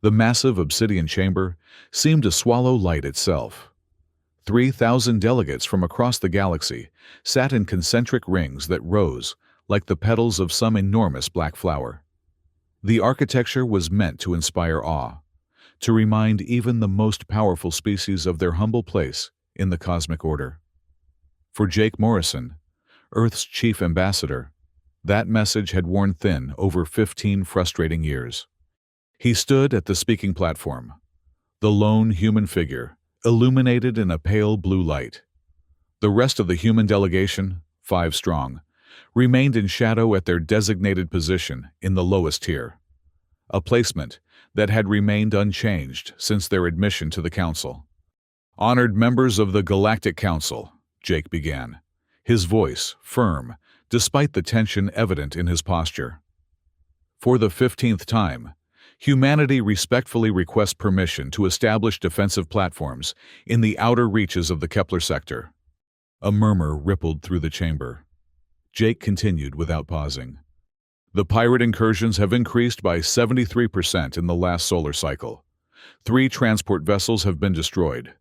The massive obsidian chamber seemed to swallow light itself. 3,000 delegates from across the galaxy sat in concentric rings that rose like the petals of some enormous black flower. The architecture was meant to inspire awe, to remind even the most powerful species of their humble place in the cosmic order. For Jake Morrison, Earth's chief ambassador, that message had worn thin over 15 frustrating years. He stood at the speaking platform, the lone human figure, illuminated in a pale blue light. The rest of the human delegation, 5 strong, remained in shadow at their designated position in the lowest tier, a placement that had remained unchanged since their admission to the Council. "Honored members of the Galactic Council," Jake began, his voice firm despite the tension evident in his posture. "For the 15th time, humanity respectfully requests permission to establish defensive platforms in the outer reaches of the Kepler sector." A murmur rippled through the chamber. Jake continued without pausing. "The pirate incursions have increased by 73% in the last solar cycle. 3 transport vessels have been destroyed.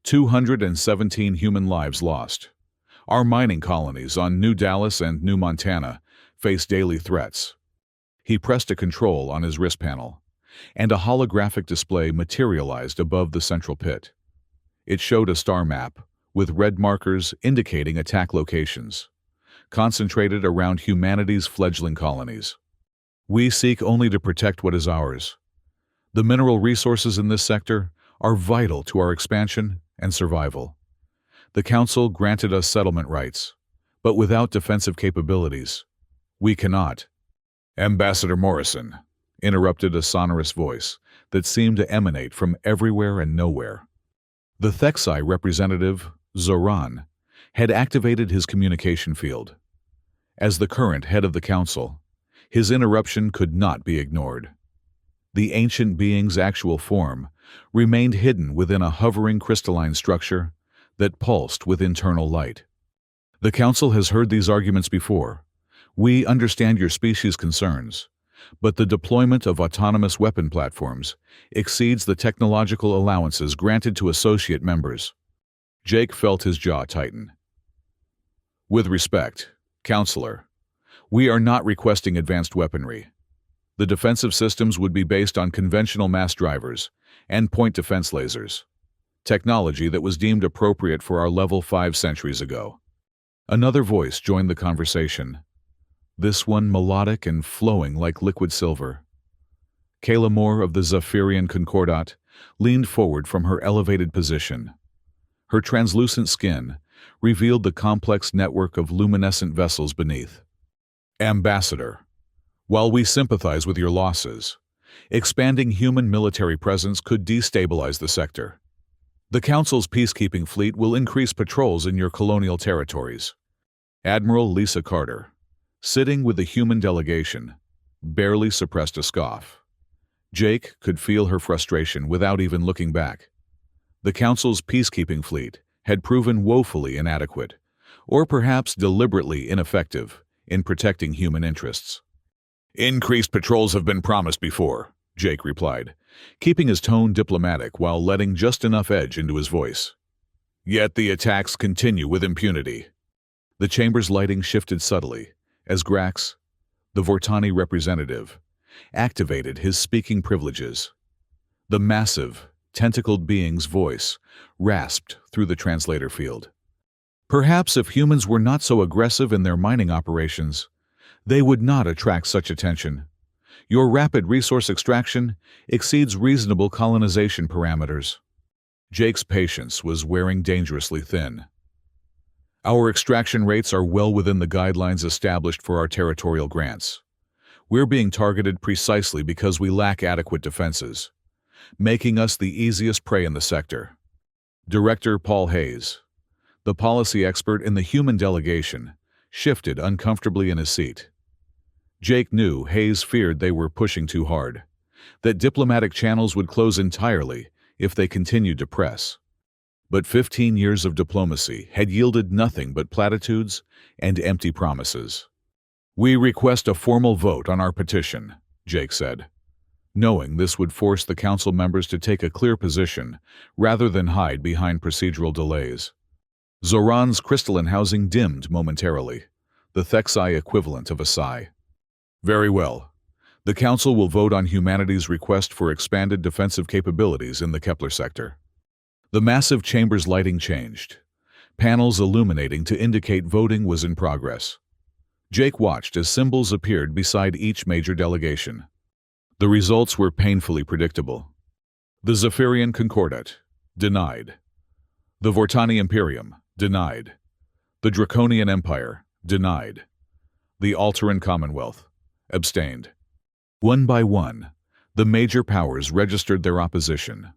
217 human lives lost. Our mining colonies on New Dallas and New Montana face daily threats." He pressed a control on his wrist panel, and a holographic display materialized above the central pit. It showed a star map, with red markers indicating attack locations, concentrated around humanity's fledgling colonies. "We seek only to protect what is ours. The mineral resources in this sector are vital to our expansion and survival. The Council granted us settlement rights, but without defensive capabilities, we cannot." "Ambassador Morrison," interrupted a sonorous voice that seemed to emanate from everywhere and nowhere. The Thexi representative, Zoran, had activated his communication field. As the current head of the Council, his interruption could not be ignored. The ancient being's actual form remained hidden within a hovering crystalline structure that pulsed with internal light. "The Council has heard these arguments before. We understand your species' concerns, but the deployment of autonomous weapon platforms exceeds the technological allowances granted to associate members." Jake felt his jaw tighten. "With respect, Counselor, we are not requesting advanced weaponry. The defensive systems would be based on conventional mass drivers and point defense lasers, technology that was deemed appropriate for our level 5 centuries ago." Another voice joined the conversation, this one melodic and flowing like liquid silver. Kayla Moore of the Zephyrian Concordat leaned forward from her elevated position. Her translucent skin revealed the complex network of luminescent vessels beneath. "Ambassador, while we sympathize with your losses, expanding human military presence could destabilize the sector. The Council's peacekeeping fleet will increase patrols in your colonial territories." Admiral Lisa Carter, sitting with the human delegation, barely suppressed a scoff. Jake could feel her frustration without even looking back. The Council's peacekeeping fleet had proven woefully inadequate, or perhaps deliberately ineffective, in protecting human interests. "Increased patrols have been promised before," Jake replied, keeping his tone diplomatic while letting just enough edge into his voice. "Yet the attacks continue with impunity." The chamber's lighting shifted subtly as Grax, the Vortani representative, activated his speaking privileges. The massive, tentacled being's voice rasped through the translator field. "Perhaps if humans were not so aggressive in their mining operations, they would not attract such attention. Your rapid resource extraction exceeds reasonable colonization parameters." Jake's patience was wearing dangerously thin. "Our extraction rates are well within the guidelines established for our territorial grants. We're being targeted precisely because we lack adequate defenses, making us the easiest prey in the sector." Director Paul Hayes, the policy expert in the human delegation, shifted uncomfortably in his seat. Jake knew Hayes feared they were pushing too hard, that diplomatic channels would close entirely if they continued to press. But 15 years of diplomacy had yielded nothing but platitudes and empty promises. "We request a formal vote on our petition," Jake said. knowing this would force the council members to take a clear position rather than hide behind procedural delays. Zoran's crystalline housing dimmed momentarily, the Thexai equivalent of a sigh. Very well. The Council will vote on humanity's request for expanded defensive capabilities in the Kepler sector. The massive chamber's lighting changed, panels illuminating to indicate voting was in progress. Jake watched as symbols appeared beside each major delegation. The results were painfully predictable. The Zephyrian Concordat, denied. The Vortani Imperium, denied. The Draconian Empire, denied. The Alteran Commonwealth, abstained. One by one, the major powers registered their opposition.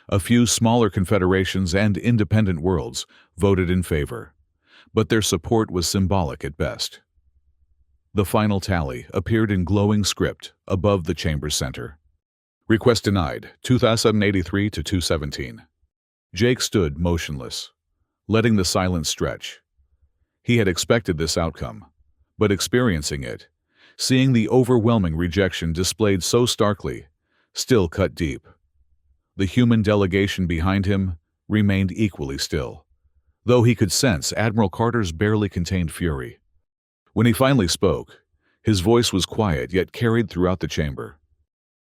A few smaller confederations and independent worlds voted in favor, but their support was symbolic at best. The final tally appeared in glowing script above the chamber's center. Request denied, 2083 to 217. Jake stood motionless, letting the silence stretch. He had expected this outcome, but experiencing it, seeing the overwhelming rejection displayed so starkly, still cut deep. The human delegation behind him remained equally still, though he could sense Admiral Carter's barely contained fury. When he finally spoke, his voice was quiet yet carried throughout the chamber.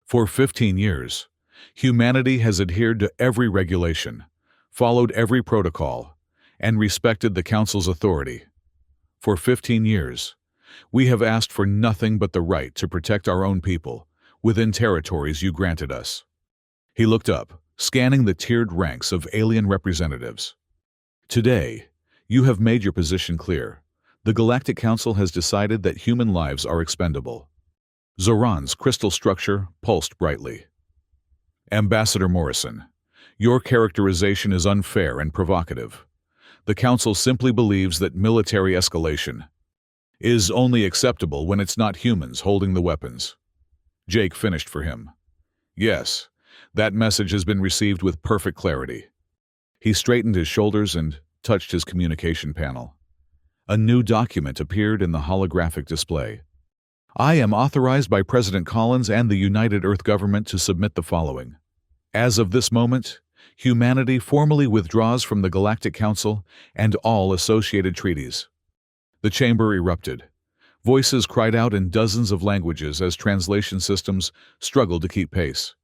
For 15 years, humanity has adhered to every regulation, followed every protocol, and respected the Council's authority. For 15 years, we have asked for nothing but the right to protect our own people within territories you granted us. He looked up, scanning the tiered ranks of alien representatives. Today, you have made your position clear. The Galactic Council has decided that human lives are expendable. Zoran's crystal structure pulsed brightly. Ambassador Morrison, your characterization is unfair and provocative. The Council simply believes that military escalation is only acceptable when it's not humans holding the weapons. Jake finished for him. Yes, that message has been received with perfect clarity. He straightened his shoulders and touched his communication panel. A new document appeared in the holographic display. I am authorized by President Collins and the United Earth Government to submit the following. As of this moment, humanity formally withdraws from the Galactic Council and all associated treaties. The chamber erupted. Voices cried out in dozens of languages as translation systems struggled to keep pace.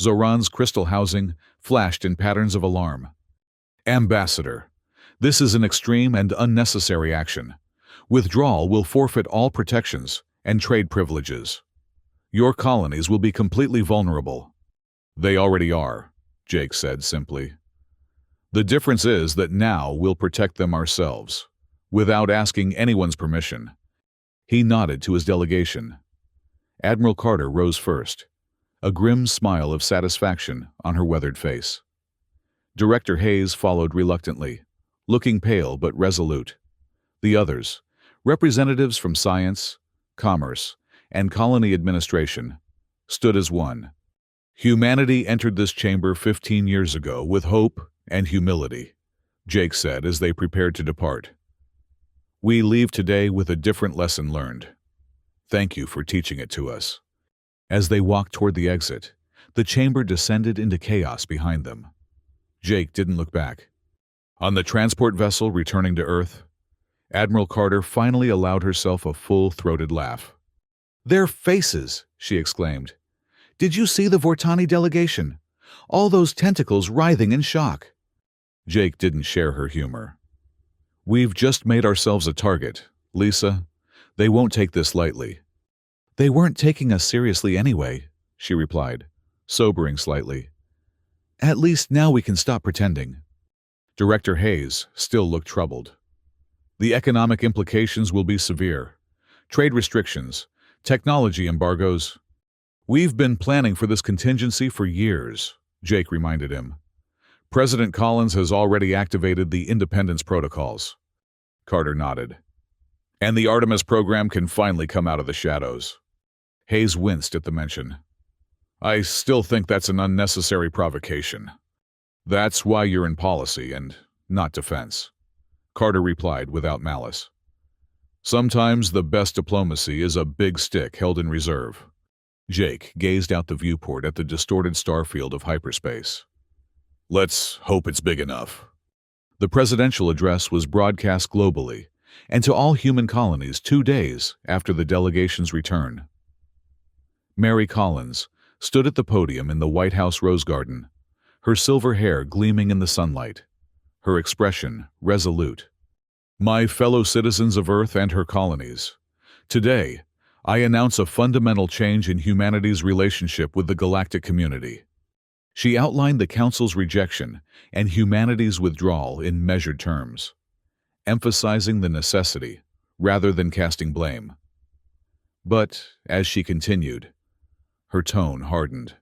Zoran's crystal housing flashed in patterns of alarm. Ambassador, this is an extreme and unnecessary action. Withdrawal will forfeit all protections and trade privileges. Your colonies will be completely vulnerable. They already are, Jake said simply. The difference is that now we'll protect them ourselves, without asking anyone's permission. He nodded to his delegation. Admiral Carter rose first, a grim smile of satisfaction on her weathered face. Director Hayes followed reluctantly, looking pale but resolute. The others, representatives from science, commerce, and colony administration, stood as one. Humanity entered this chamber 15 years ago with hope and humility, Jake said as they prepared to depart. We leave today with a different lesson learned. Thank you for teaching it to us. As they walked toward the exit, the chamber descended into chaos behind them. Jake didn't look back. On the transport vessel returning to Earth, Admiral Carter finally allowed herself a full-throated laugh. Their faces, she exclaimed. Did you see the Vortani delegation? All those tentacles writhing in shock. Jake didn't share her humor. We've just made ourselves a target, Lisa. They won't take this lightly. They weren't taking us seriously anyway, she replied, sobering slightly. At least now we can stop pretending. Director Hayes still looked troubled. The economic implications will be severe. Trade restrictions, technology embargoes. We've been planning for this contingency for years, Jake reminded him. President Collins has already activated the independence protocols. Carter nodded. And the Artemis program can finally come out of the shadows. Hayes winced at the mention. I still think that's an unnecessary provocation. That's why you're in policy and not defense, Carter replied without malice. Sometimes the best diplomacy is a big stick held in reserve. Jake gazed out the viewport at the distorted starfield of hyperspace. Let's hope it's big enough. The presidential address was broadcast globally and to all human colonies 2 days after the delegation's return. Mary Collins stood at the podium in the White House Rose Garden, her silver hair gleaming in the sunlight, her expression resolute. My fellow citizens of Earth and her colonies, today, I announce a fundamental change in humanity's relationship with the galactic community. She outlined the Council's rejection and humanity's withdrawal in measured terms, emphasizing the necessity rather than casting blame. But, as she continued, her tone hardened.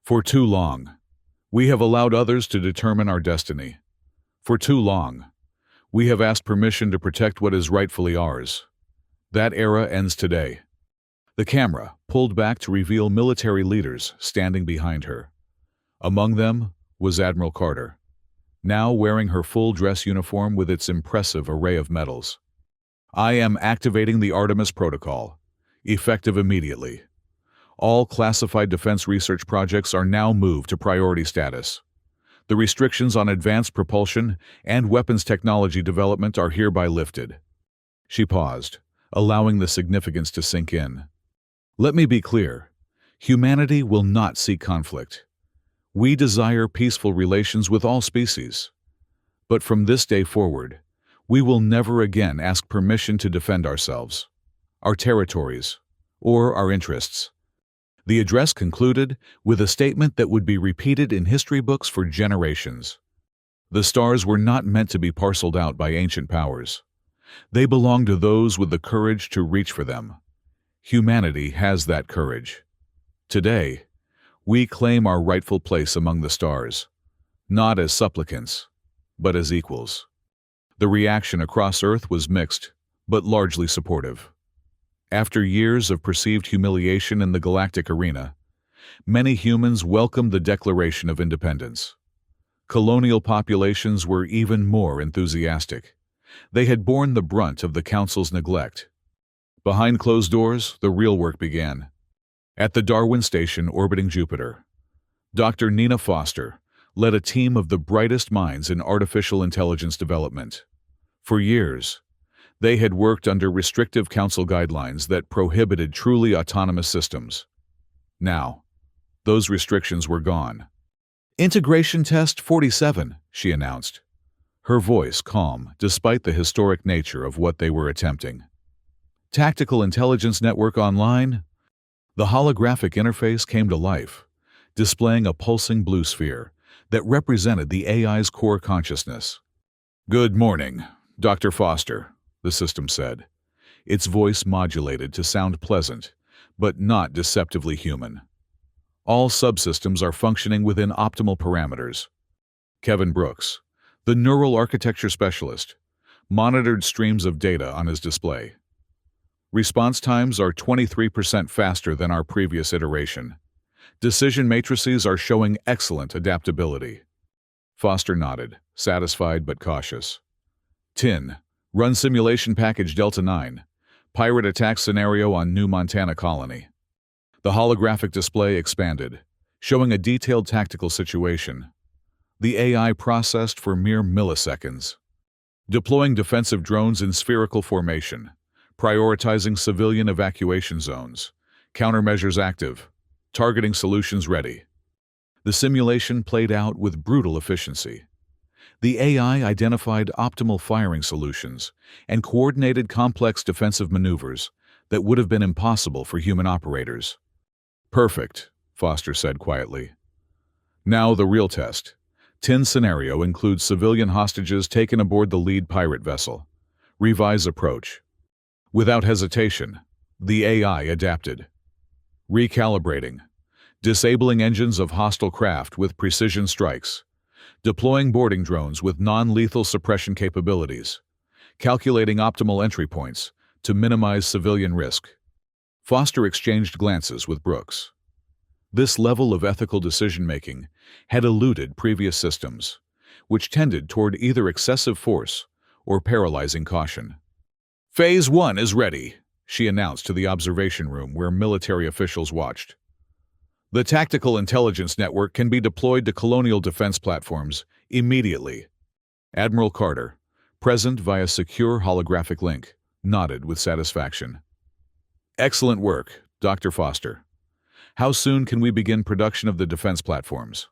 For too long, we have allowed others to determine our destiny. For too long, we have asked permission to protect what is rightfully ours. That era ends today. The camera pulled back to reveal military leaders standing behind her. Among them was Admiral Carter, now wearing her full dress uniform with its impressive array of medals. I am activating the Artemis Protocol, effective immediately. All classified defense research projects are now moved to priority status. The restrictions on advanced propulsion and weapons technology development are hereby lifted. She paused, allowing the significance to sink in. Let me be clear. Humanity will not seek conflict. We desire peaceful relations with all species. But from this day forward, we will never again ask permission to defend ourselves, our territories, or our interests. The address concluded with a statement that would be repeated in history books for generations. The stars were not meant to be parceled out by ancient powers. They belong to those with the courage to reach for them. Humanity has that courage. Today, we claim our rightful place among the stars, not as supplicants, but as equals. The reaction across Earth was mixed, but largely supportive. After years of perceived humiliation in the galactic arena, many humans welcomed the Declaration of Independence. Colonial populations were even more enthusiastic. They had borne the brunt of the Council's neglect. Behind closed doors, the real work began. At the Darwin Station orbiting Jupiter, Dr. Nina Foster led a team of the brightest minds in artificial intelligence development. For years, they had worked under restrictive Council guidelines that prohibited truly autonomous systems. Now, those restrictions were gone. Integration Test 47, she announced, her voice calm despite the historic nature of what they were attempting. Tactical Intelligence Network Online. The holographic interface came to life, displaying a pulsing blue sphere that represented the AI's core consciousness. Good morning, Dr. Foster, the system said, its voice modulated to sound pleasant, but not deceptively human. All subsystems are functioning within optimal parameters. Kevin Brooks, the neural architecture specialist, monitored streams of data on his display. Response times are 23% faster than our previous iteration. Decision matrices are showing excellent adaptability. Foster nodded, satisfied but cautious. TIN, run simulation package Delta 9, pirate attack scenario on New Montana colony. The holographic display expanded, showing a detailed tactical situation. The AI processed for mere milliseconds. Deploying defensive drones in spherical formation, prioritizing civilian evacuation zones, countermeasures active, targeting solutions ready. The simulation played out with brutal efficiency. The AI identified optimal firing solutions and coordinated complex defensive maneuvers that would have been impossible for human operators. Perfect, Foster said quietly. Now the real test. TIN scenario includes civilian hostages taken aboard the lead pirate vessel. Revise approach. Without hesitation, the AI adapted. Recalibrating. Disabling engines of hostile craft with precision strikes. Deploying boarding drones with non-lethal suppression capabilities. Calculating optimal entry points to minimize civilian risk. Foster exchanged glances with Brooks. This level of ethical decision-making had eluded previous systems, which tended toward either excessive force or paralyzing caution. Phase 1 is ready, she announced to the observation room where military officials watched. The tactical intelligence network can be deployed to colonial defense platforms immediately. Admiral Carter, present via secure holographic link, nodded with satisfaction. Excellent work, Dr. Foster. How soon can we begin production of the defense platforms?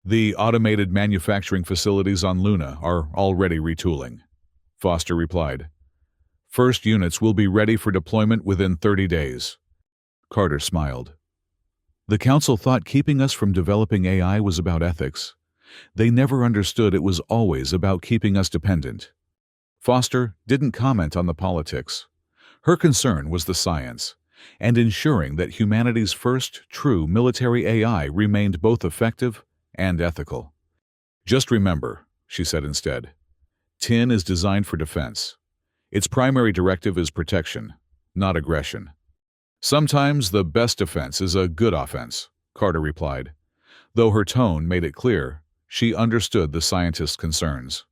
The automated manufacturing facilities on Luna are already retooling, Foster replied. First units will be ready for deployment within 30 days. Carter smiled. The Council thought keeping us from developing AI was about ethics. They never understood it was always about keeping us dependent. Foster didn't comment on the politics. Her concern was the science, and ensuring that humanity's first true military AI remained both effective and ethical. Just remember, she said instead, TIN is designed for defense. Its primary directive is protection, not aggression. Sometimes the best defense is a good offense, Carter replied, though her tone made it clear she understood the scientist's concerns.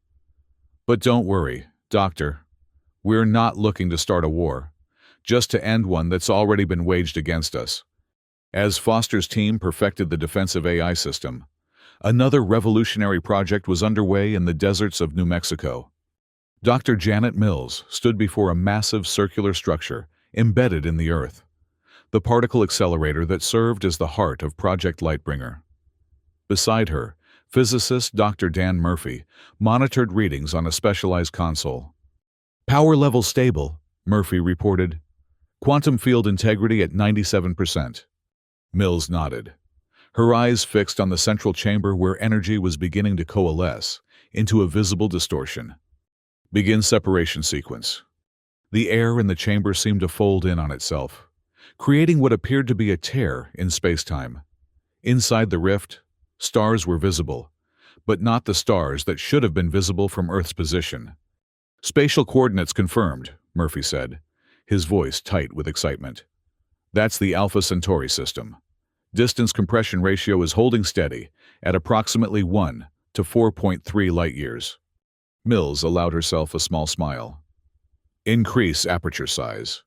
But don't worry, Doctor. We're not looking to start a war, just to end one that's already been waged against us. As Foster's team perfected the defensive AI system, another revolutionary project was underway in the deserts of New Mexico. Dr. Janet Mills stood before a massive circular structure embedded in the earth, the particle accelerator that served as the heart of Project Lightbringer. Beside her, physicist Dr. Dan Murphy monitored readings on a specialized console. Power level stable, Murphy reported. Quantum field integrity at 97%. Mills nodded, her eyes fixed on the central chamber where energy was beginning to coalesce into a visible distortion. Begin separation sequence. The air in the chamber seemed to fold in on itself, creating what appeared to be a tear in space-time. Inside the rift, stars were visible, but not the stars that should have been visible from Earth's position. Spatial coordinates confirmed, Murphy said, his voice tight with excitement. That's the Alpha Centauri system. Distance compression ratio is holding steady at approximately 1 to 4.3 light-years. Mills allowed herself a small smile. Increase aperture size.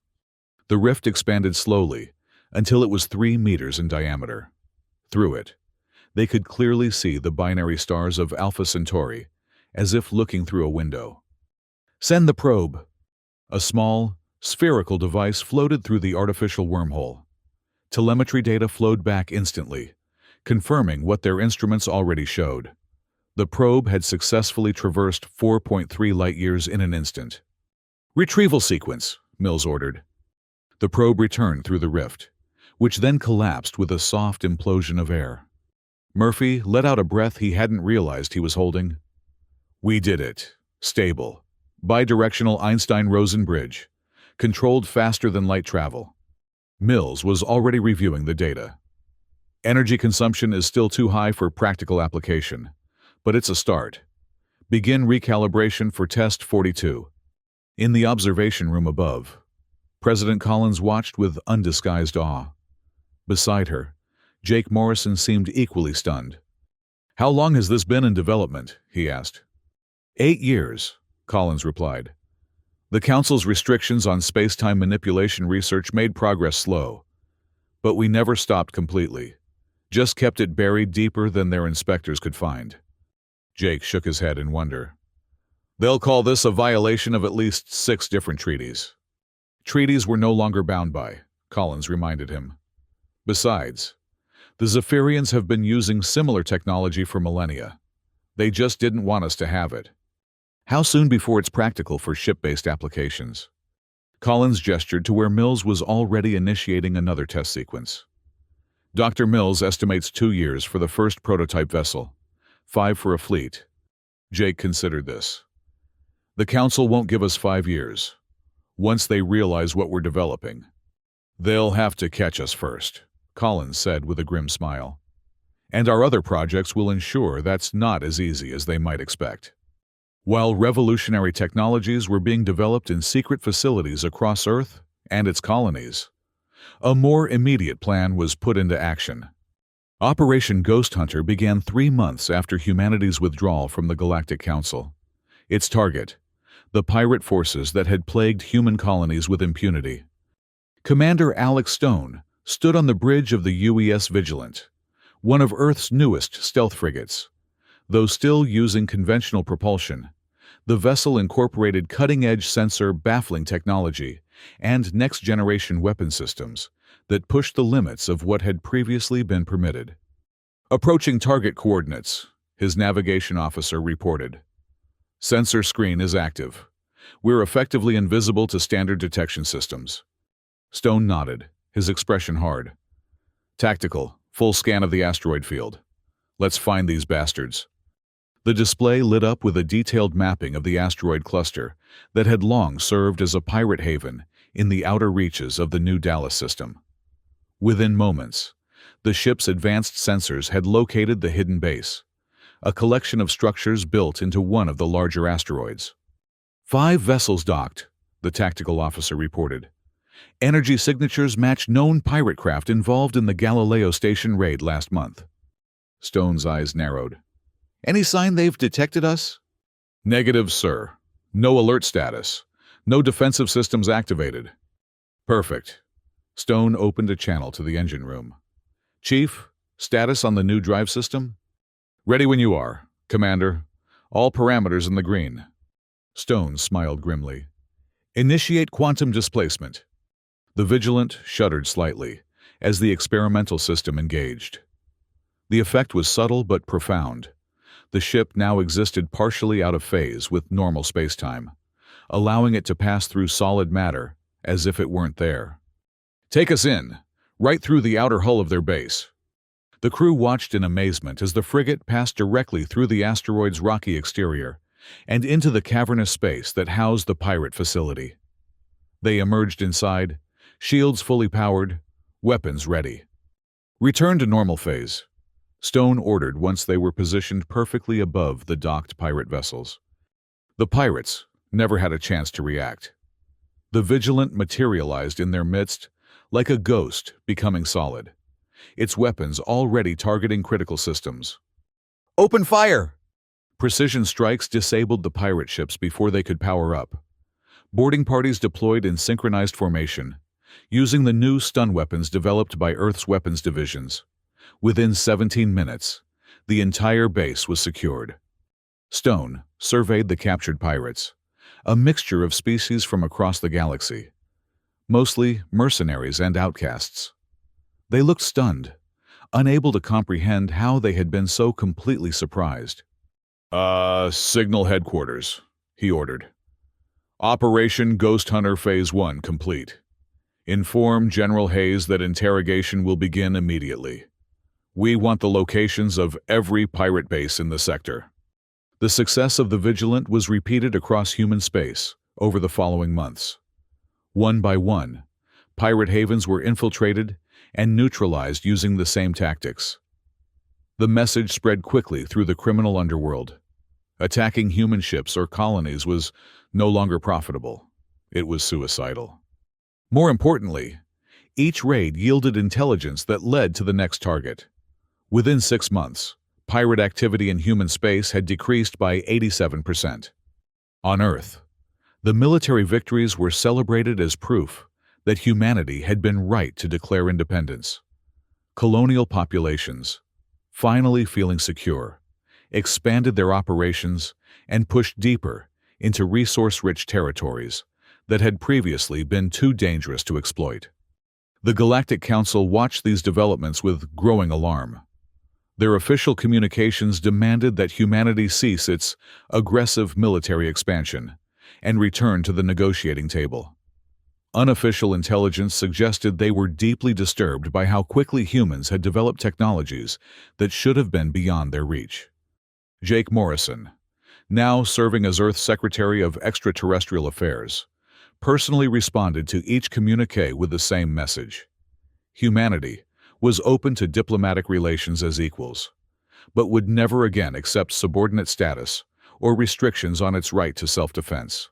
The rift expanded slowly until it was 3 meters in diameter. Through it, they could clearly see the binary stars of Alpha Centauri, as if looking through a window. Send the probe. A small, spherical device floated through the artificial wormhole. Telemetry data flowed back instantly, confirming what their instruments already showed. The probe had successfully traversed 4.3 light-years in an instant. Retrieval sequence, Mills ordered. The probe returned through the rift, which then collapsed with a soft implosion of air. Murphy let out a breath he hadn't realized he was holding. We did it. Stable. Bidirectional Einstein-Rosen bridge. Controlled faster than light travel. Mills was already reviewing the data. Energy consumption is still too high for practical application, but it's a start. Begin recalibration for Test 42. In the observation room above, President Collins watched with undisguised awe. Beside her, Jake Morrison seemed equally stunned. How long has this been in development? He asked. 8 years, Collins replied. The Council's restrictions on space-time manipulation research made progress slow, but we never stopped completely, just kept it buried deeper than their inspectors could find. Jake shook his head in wonder. They'll call this a violation of at least 6 different treaties. Treaties we're no longer bound by, Collins reminded him. Besides, the Zephyrians have been using similar technology for millennia. They just didn't want us to have it. How soon before it's practical for ship-based applications? Collins gestured to where Mills was already initiating another test sequence. Dr. Mills estimates 2 years for the first prototype vessel, 5 for a fleet. Jake considered this. The Council won't give us 5 years. Once they realize what we're developing, they'll have to catch us first, Collins said with a grim smile. And our other projects will ensure that's not as easy as they might expect. While revolutionary technologies were being developed in secret facilities across Earth and its colonies, a more immediate plan was put into action. Operation Ghost Hunter began 3 months after humanity's withdrawal from the Galactic Council. Its target, the pirate forces that had plagued human colonies with impunity, Commander Alex Stone stood on the bridge of the UES Vigilant, one of Earth's newest stealth frigates. Though still using conventional propulsion, the vessel incorporated cutting-edge sensor baffling technology and next-generation weapon systems that pushed the limits of what had previously been permitted. Approaching target coordinates, his navigation officer reported. Sensor screen is active. We're effectively invisible to standard detection systems. Stone nodded, his expression hard. Tactical, full scan of the asteroid field. Let's find these bastards. The display lit up with a detailed mapping of the asteroid cluster that had long served as a pirate haven in the outer reaches of the New Dallas system. Within moments, the ship's advanced sensors had located the hidden base, a collection of structures built into one of the larger asteroids. 5 vessels docked, the tactical officer reported. Energy signatures match known pirate craft involved in the Galileo station raid last month. Stone's eyes narrowed. Any sign they've detected us? Negative, sir. No alert status. No defensive systems activated. Perfect. Stone opened a channel to the engine room. Chief, status on the new drive system? Ready when you are, Commander. All parameters in the green. Stone smiled grimly. Initiate quantum displacement. The Vigilant shuddered slightly as the experimental system engaged. The effect was subtle but profound. The ship now existed partially out of phase with normal spacetime, allowing it to pass through solid matter as if it weren't there. Take us in, right through the outer hull of their base. The crew watched in amazement as the frigate passed directly through the asteroid's rocky exterior and into the cavernous space that housed the pirate facility. They emerged inside, shields fully powered, weapons ready. Return to normal phase, Stone ordered once they were positioned perfectly above the docked pirate vessels. The pirates never had a chance to react. The Vigilant materialized in their midst like a ghost becoming solid, its weapons already targeting critical systems. Open fire! Precision strikes disabled the pirate ships before they could power up. Boarding parties deployed in synchronized formation, using the new stun weapons developed by Earth's weapons divisions. Within 17 minutes, the entire base was secured. Stone surveyed the captured pirates, a mixture of species from across the galaxy, mostly mercenaries and outcasts. They looked stunned, unable to comprehend how they had been so completely surprised. Signal headquarters, he ordered. Operation Ghost Hunter Phase 1 complete. Inform General Hayes that interrogation will begin immediately. We want the locations of every pirate base in the sector. The success of the Vigilant was repeated across human space over the following months. One by one, pirate havens were infiltrated and neutralized using the same tactics. The message spread quickly through the criminal underworld. Attacking human ships or colonies was no longer profitable. It was suicidal. More importantly, each raid yielded intelligence that led to the next target. Within 6 months, pirate activity in human space had decreased by 87%. On Earth, the military victories were celebrated as proof that humanity had been right to declare independence. Colonial populations, finally feeling secure, expanded their operations and pushed deeper into resource-rich territories that had previously been too dangerous to exploit. The Galactic Council watched these developments with growing alarm. Their official communications demanded that humanity cease its aggressive military expansion and return to the negotiating table. Unofficial intelligence suggested they were deeply disturbed by how quickly humans had developed technologies that should have been beyond their reach. Jake Morrison, now serving as Earth's Secretary of Extraterrestrial Affairs, personally responded to each communique with the same message. Humanity was open to diplomatic relations as equals, but would never again accept subordinate status or restrictions on its right to self-defense.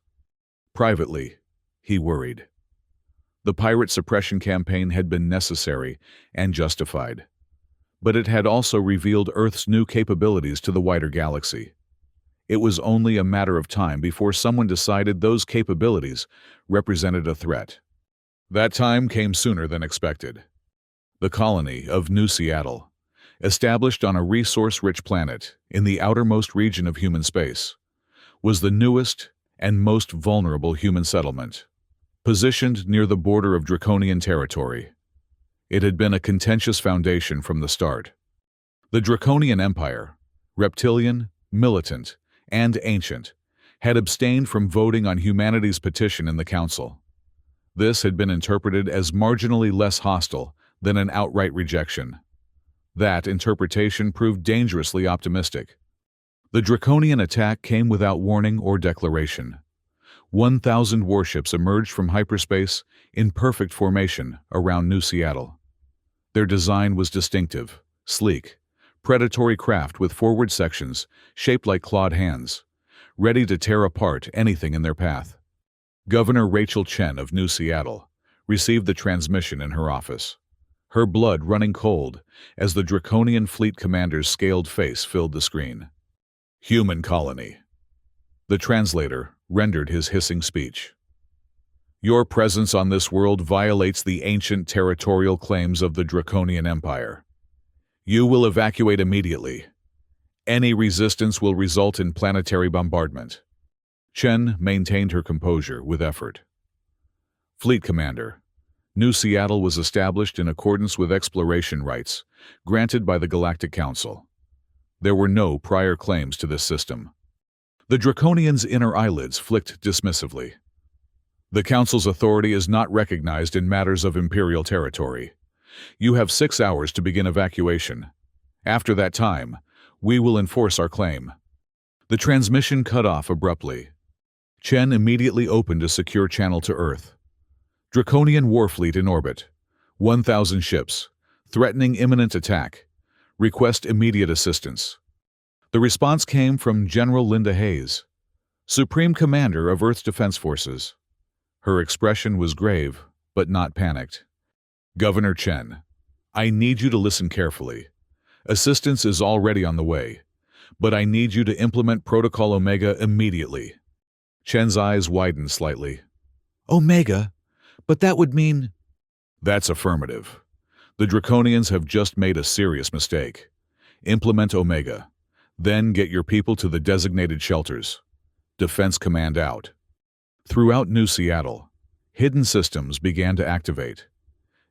Privately, he worried. The pirate suppression campaign had been necessary and justified, but it had also revealed Earth's new capabilities to the wider galaxy. It was only a matter of time before someone decided those capabilities represented a threat. That time came sooner than expected. The colony of New Seattle, established on a resource-rich planet in the outermost region of human space, was the newest and most vulnerable human settlement. Positioned near the border of Draconian territory, it had been a contentious foundation from the start. The Draconian Empire, reptilian, militant, and ancient, had abstained from voting on humanity's petition in the Council. This had been interpreted as marginally less hostile than an outright rejection. That interpretation proved dangerously optimistic. The Draconian attack came without warning or declaration. 1,000 warships emerged from hyperspace in perfect formation around New Seattle. Their design was distinctive, sleek, predatory craft with forward sections shaped like clawed hands, ready to tear apart anything in their path. Governor Rachel Chen of New Seattle received the transmission in her office, her blood running cold as the Draconian fleet commander's scaled face filled the screen. Human colony. The translator rendered his hissing speech. Your presence on this world violates the ancient territorial claims of the Draconian Empire. You will evacuate immediately. Any resistance will result in planetary bombardment. Chen maintained her composure with effort. Fleet Commander, New Seattle was established in accordance with exploration rights granted by the Galactic Council. There were no prior claims to this system. The Draconian's inner eyelids flicked dismissively. The Council's authority is not recognized in matters of Imperial territory. You have 6 hours to begin evacuation. After that time, we will enforce our claim. The transmission cut off abruptly. Chen immediately opened a secure channel to Earth. Draconian warfleet in orbit. 1,000 ships. Threatening imminent attack. Request immediate assistance. The response came from General Linda Hayes, Supreme Commander of Earth's Defense Forces. Her expression was grave, but not panicked. Governor Chen, I need you to listen carefully. Assistance is already on the way, but I need you to implement Protocol Omega immediately. Chen's eyes widened slightly. Omega? But that would mean… That's affirmative. The Draconians have just made a serious mistake. Implement Omega. Then get your people to the designated shelters. Defense Command out. Throughout New Seattle, hidden systems began to activate.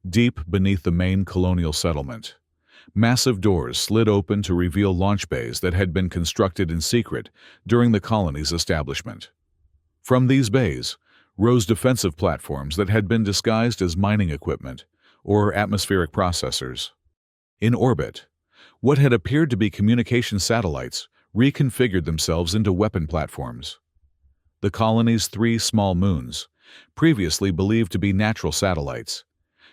Deep beneath the main colonial settlement, massive doors slid open to reveal launch bays that had been constructed in secret during the colony's establishment. From these bays rose defensive platforms that had been disguised as mining equipment or atmospheric processors. In orbit, what had appeared to be communication satellites reconfigured themselves into weapon platforms. The colony's 3 small moons, previously believed to be natural satellites,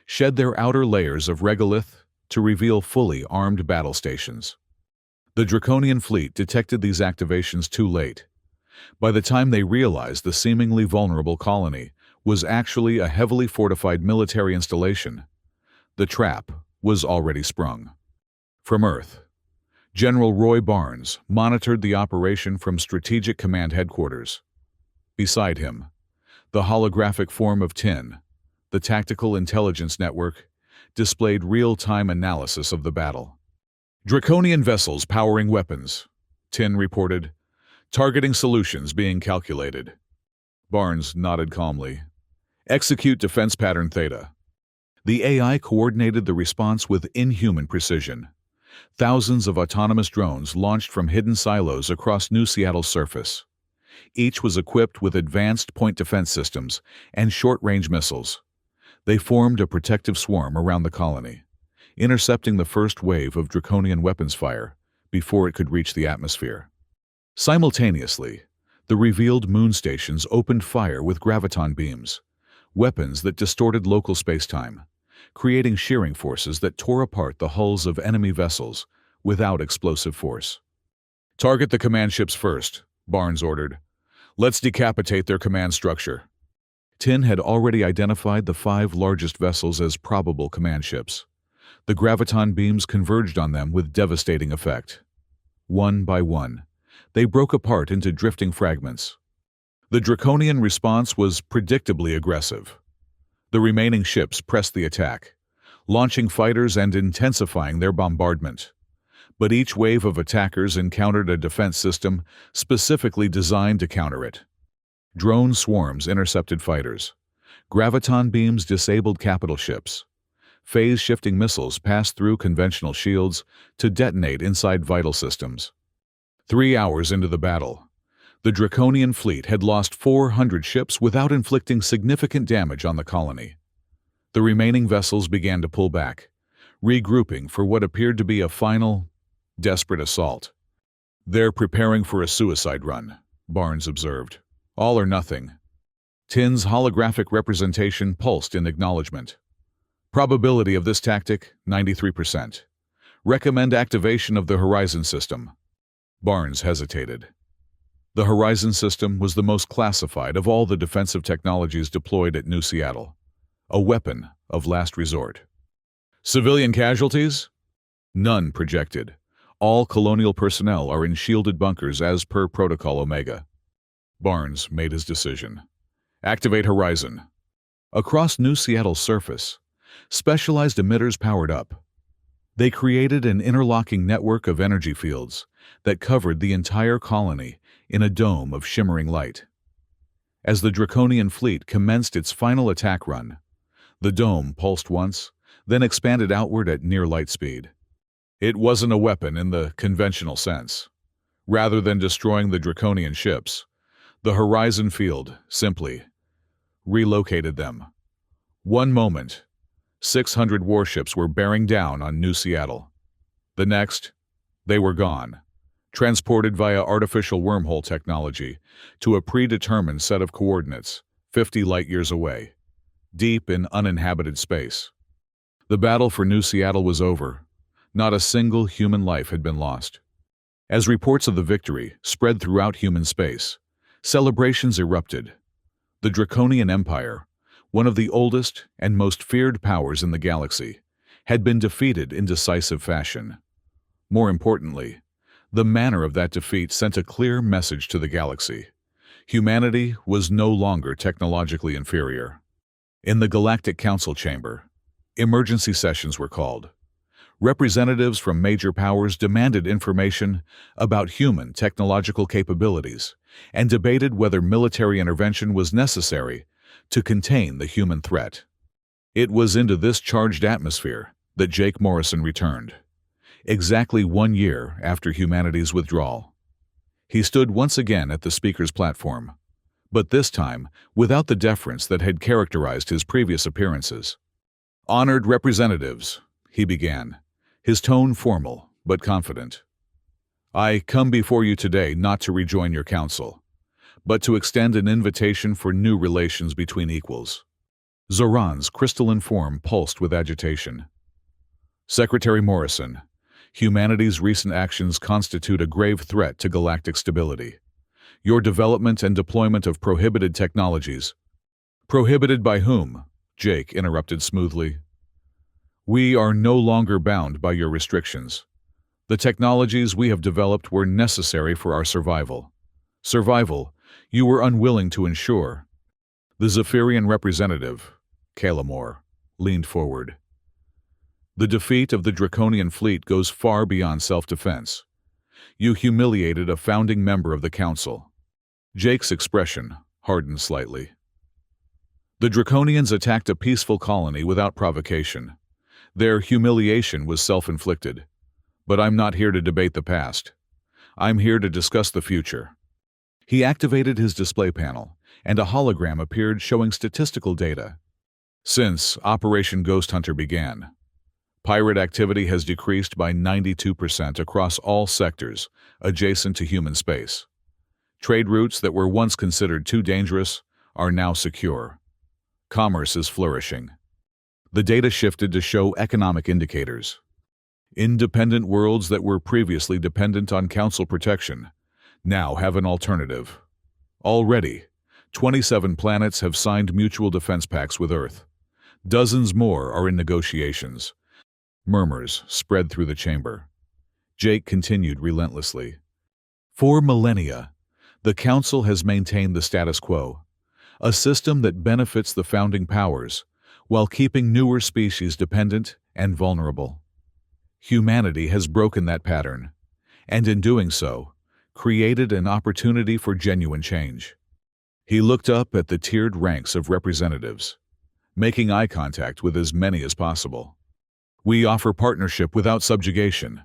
shed their outer layers of regolith to reveal fully armed battle stations. The Draconian fleet detected these activations too late. By the time they realized the seemingly vulnerable colony was actually a heavily fortified military installation, the trap was already sprung. From Earth, General Roy Barnes monitored the operation from Strategic Command Headquarters. Beside him, the holographic form of Tin, the Tactical Intelligence Network, displayed real-time analysis of the battle. Draconian vessels powering weapons, Tin reported. Targeting solutions being calculated. Barnes nodded calmly. Execute defense pattern Theta. The AI coordinated the response with inhuman precision. Thousands of autonomous drones launched from hidden silos across New Seattle's surface. Each was equipped with advanced point defense systems and short-range missiles. They formed a protective swarm around the colony, intercepting the first wave of Draconian weapons fire before it could reach the atmosphere. Simultaneously, the revealed moon stations opened fire with graviton beams, weapons that distorted local spacetime, creating shearing forces that tore apart the hulls of enemy vessels without explosive force. Target the command ships first, Barnes ordered. Let's decapitate their command structure. Tin had already identified the 5 largest vessels as probable command ships. The graviton beams converged on them with devastating effect. One by one, they broke apart into drifting fragments. The Draconian response was predictably aggressive. The remaining ships pressed the attack, launching fighters and intensifying their bombardment. But each wave of attackers encountered a defense system specifically designed to counter it. Drone swarms intercepted fighters. Graviton beams disabled capital ships. Phase-shifting missiles passed through conventional shields to detonate inside vital systems. 3 hours into the battle, the Draconian fleet had lost 400 ships without inflicting significant damage on the colony. The remaining vessels began to pull back, regrouping for what appeared to be a final, desperate assault. "They're preparing for a suicide run," Barnes observed. "All or nothing." Tin's holographic representation pulsed in acknowledgement. "Probability of this tactic, 93%. Recommend activation of the Horizon system." Barnes hesitated. The Horizon system was the most classified of all the defensive technologies deployed at New Seattle. A weapon of last resort. "Civilian casualties?" "None projected. All colonial personnel are in shielded bunkers as per Protocol Omega." Barnes made his decision. "Activate Horizon." Across New Seattle's surface, specialized emitters powered up. They created an interlocking network of energy fields that covered the entire colony in a dome of shimmering light. As the Draconian fleet commenced its final attack run, the dome pulsed once, then expanded outward at near light speed. It wasn't a weapon in the conventional sense. Rather than destroying the Draconian ships, the Horizon field simply relocated them. One moment, 600 warships were bearing down on New Seattle. The next, they were gone, transported via artificial wormhole technology to a predetermined set of coordinates 50 light-years away, deep in uninhabited space. The battle for New Seattle was over. Not a single human life had been lost. As reports of the victory spread throughout human space, celebrations erupted. The Draconian Empire, one of the oldest and most feared powers in the galaxy, had been defeated in decisive fashion. More importantly, the manner of that defeat sent a clear message to the galaxy. Humanity was no longer technologically inferior. In the Galactic Council chamber, emergency sessions were called. Representatives from major powers demanded information about human technological capabilities and debated whether military intervention was necessary to contain the human threat. It was into this charged atmosphere that Jake Morrison returned, exactly 1 year after humanity's withdrawal. He stood once again at the speaker's platform, but this time without the deference that had characterized his previous appearances. "Honored representatives," he began, his tone formal but confident. "I come before you today not to rejoin your council, but to extend an invitation for new relations between equals." Zoran's crystalline form pulsed with agitation. "Secretary Morrison, humanity's recent actions constitute a grave threat to galactic stability. Your development and deployment of prohibited technologies—" "Prohibited by whom?" Jake interrupted smoothly. "We are no longer bound by your restrictions. The technologies we have developed were necessary for our survival. Survival you were unwilling to ensure." The Zephyrian representative, Kalamor, leaned forward. "The defeat of the Draconian fleet goes far beyond self-defense. You humiliated a founding member of the Council." Jake's expression hardened slightly. "The Draconians attacked a peaceful colony without provocation. Their humiliation was self-inflicted. But I'm not here to debate the past. I'm here to discuss the future." He activated his display panel, and a hologram appeared showing statistical data. Since Operation Ghost Hunter began, pirate activity has decreased by 92% across all sectors adjacent to human space. Trade routes that were once considered too dangerous are now secure. Commerce is flourishing. The data shifted to show economic indicators. Independent worlds that were previously dependent on Council protection now have an alternative. Already, 27 planets have signed mutual defense pacts with Earth. Dozens more are in negotiations. Murmurs spread through the chamber. Jake continued relentlessly. "For millennia, the Council has maintained the status quo, a system that benefits the founding powers while keeping newer species dependent and vulnerable. Humanity has broken that pattern, and in doing so, created an opportunity for genuine change. He looked up at the tiered ranks of representatives, making eye contact with as many as possible. We offer partnership without subjugation,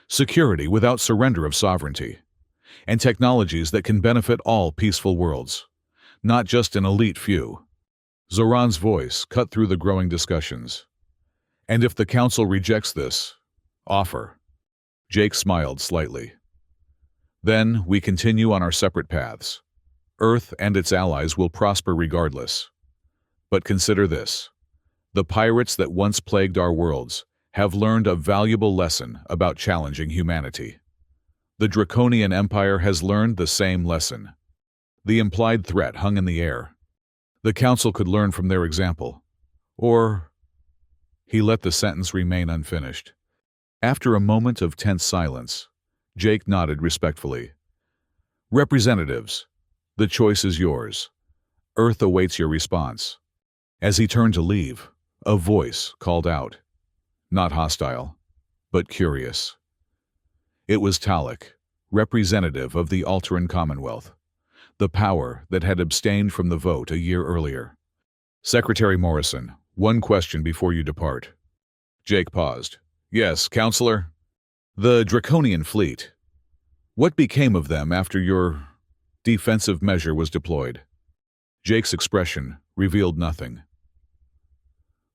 security without surrender of sovereignty, and technologies that can benefit all peaceful worlds, not just an elite few. Zoran's voice cut through the growing discussions. And if the Council rejects this offer? Jake smiled slightly. Then we continue on our separate paths. Earth and its allies will prosper regardless. But consider this. The pirates that once plagued our worlds have learned a valuable lesson about challenging humanity. The Draconian Empire has learned the same lesson. The implied threat hung in the air. The Council could learn from their example. Or... He let the sentence remain unfinished. After a moment of tense silence, Jake nodded respectfully. Representatives, the choice is yours. Earth awaits your response. As he turned to leave, a voice called out. Not hostile, but curious. It was Talek, representative of the Alteran Commonwealth, the power that had abstained from the vote a year earlier. Secretary Morrison, one question before you depart. Jake paused. Yes, Counselor? The Draconian fleet. What became of them after your defensive measure was deployed? Jake's expression revealed nothing.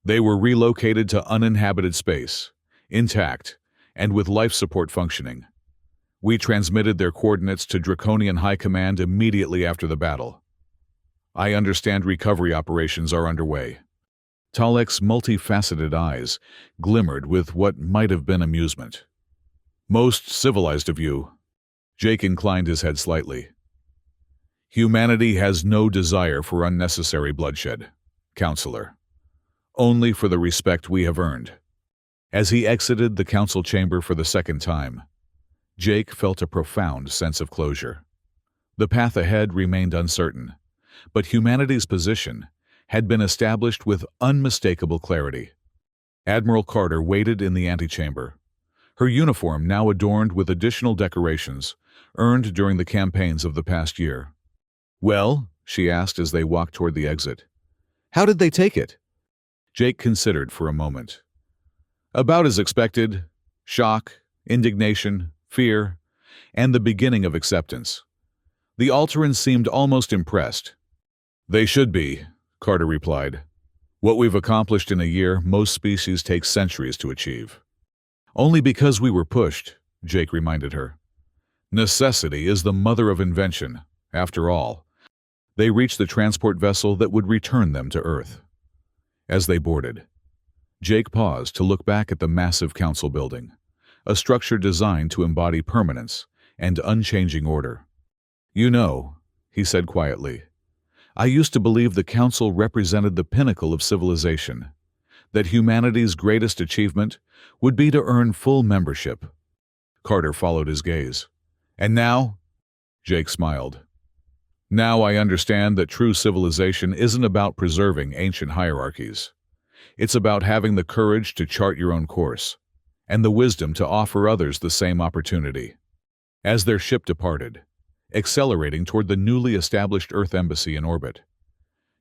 They were relocated to uninhabited space, intact, and with life support functioning. We transmitted their coordinates to Draconian High Command immediately after the battle. I understand recovery operations are underway. Talek's multifaceted eyes glimmered with what might have been amusement. Most civilized of you. Jake inclined his head slightly. Humanity has no desire for unnecessary bloodshed, Counselor. Only for the respect we have earned. As he exited the council chamber for the second time, Jake felt a profound sense of closure. The path ahead remained uncertain, but humanity's position had been established with unmistakable clarity. Admiral Carter waited in the antechamber, her uniform now adorned with additional decorations earned during the campaigns of the past year. Well, she asked as they walked toward the exit. How did they take it? Jake considered for a moment. About as expected: shock, indignation, fear, and the beginning of acceptance. The Alterans seemed almost impressed. They should be, Carter replied. What we've accomplished in a year, most species take centuries to achieve. Only because we were pushed, Jake reminded her. Necessity is the mother of invention, after all. They reached the transport vessel that would return them to Earth. As they boarded, Jake paused to look back at the massive council building, a structure designed to embody permanence and unchanging order. You know, he said quietly, I used to believe the council represented the pinnacle of civilization, that humanity's greatest achievement would be to earn full membership. Carter followed his gaze. And now? Jake smiled. Now I understand that true civilization isn't about preserving ancient hierarchies. It's about having the courage to chart your own course, and the wisdom to offer others the same opportunity. As their ship departed, accelerating toward the newly established Earth Embassy in orbit,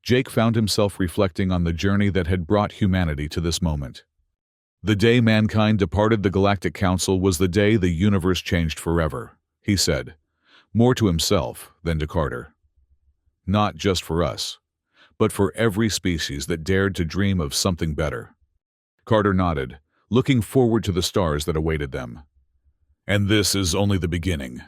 Jake found himself reflecting on the journey that had brought humanity to this moment. The day mankind departed the Galactic Council was the day the universe changed forever, he said, more to himself than to Carter. Not just for us, but for every species that dared to dream of something better. Carter nodded, looking forward to the stars that awaited them. And this is only the beginning.